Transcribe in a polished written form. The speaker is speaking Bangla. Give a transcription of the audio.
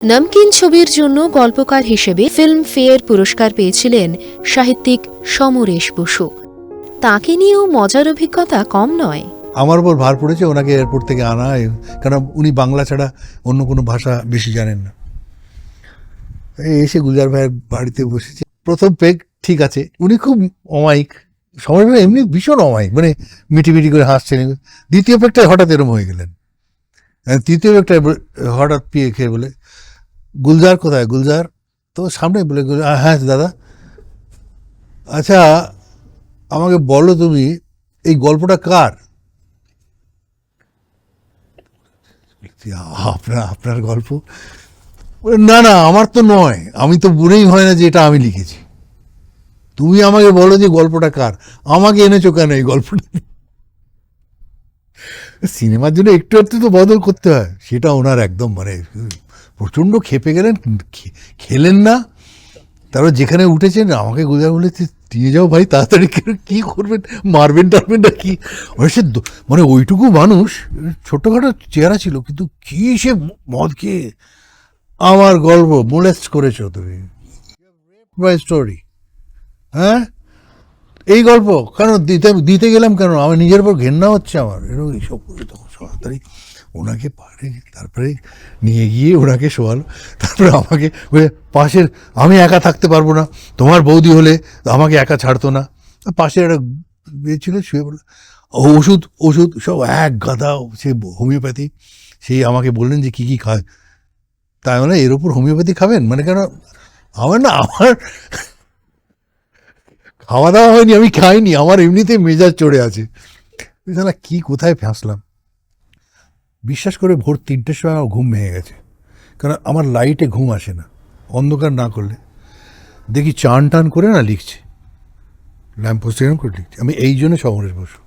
নমকিন ছবির জন্য গল্পকার হিসেবে ফিল্মফেয়ার পুরস্কার পেয়েছিলেন সাহিত্যিক সমরেশ বসু। তাঁকে নিয়েও মজার অভিজ্ঞতা কম নয়। আমার উপর ভার পড়েছে ওনাকে এয়ারপোর্ট থেকে আনা, কারণ উনি বাংলা ছাড়া অন্য কোনো ভাষা বেশি জানেন না। এসে গুলজার ভাইয়ের বাড়িতে বসেছে। প্রথম পেগ ঠিক আছে, উনি খুব অমায়িক, সময় এমনি ভীষণ অমায়িক, মানে মিটি করে হাসছেন। দ্বিতীয় পেগটায় হঠাৎ এরম হয়ে গেলেন। তৃতীয় পেগটায় হঠাৎ পিয়ে খেয়ে বলে, গুলজার কোথায়? গুলজার তো সামনে বলে, হ্যাঁ দাদা, আচ্ছা আমাকে বলো তুমি এই গল্পটা কার? আপনার গল্প? না না, আমার তো নয়, আমি তো মনেই হয় না যে এটা আমি লিখেছি। তুমি আমাকে বলো যে গল্পটা কার, আমাকে এনেছো কেন এই গল্পটা? সিনেমার জন্য একটু একটু তো বদল করতে হয়। সেটা ওনার একদম মানে প্রচণ্ড খেপে গেলেন, খেলেন না। তারপর যেখানে উঠেছেন আমাকে গুলজার বলে, নিয়ে যাও ভাই তাড়াতাড়ি, কি করবেন, মারবেন টারবেন না কি? মানে ওইটুকু মানুষ, ছোট্টখাটো চেহারা ছিল, কিন্তু কি সে মদ খেয়ে আমার গল্প মোলেস্ট করেছো তুমি, মাই স্টোরি। হ্যাঁ, এই গল্প কেন দিতে গেলাম কেন? আমার নিজের উপর ঘেন্না হচ্ছে আমার, এরকম এইসব করে তখন তাড়াতাড়ি ওনাকে পারে, তারপরে নিয়ে গিয়ে ওনাকে শোয়ালো। তারপরে আমাকে পাশের, আমি একা থাকতে পারবো না, তোমার বৌদি হলে আমাকে একা ছাড়তো না। পাশের একটা মেয়ে ছিল, শুয়ে বললো ওষুধ সব এক গাদা, সে হোমিওপ্যাথি। সেই আমাকে বললেন যে কি খায়, তাই মানে এর ওপর হোমিওপ্যাথি খাবেন মানে কেন? আমার খাওয়া দাওয়া হয়নি, আমি খাইনি, আমার এমনিতে মেজাজ চড়ে আছে। তাহলে কি কোথায় ফাঁসলাম। বিশ্বাস করে ভোর 3টের সময় আমার ঘুম ভেঙে গেছে, কারণ আমার লাইটে ঘুম আসে না, অন্ধকার না করলে। দেখি চান টান করে না লিখছে, ল্যাম্প পোস্ট এরকম করে লিখছে। আমি এই জন্য সমরেশ বসু।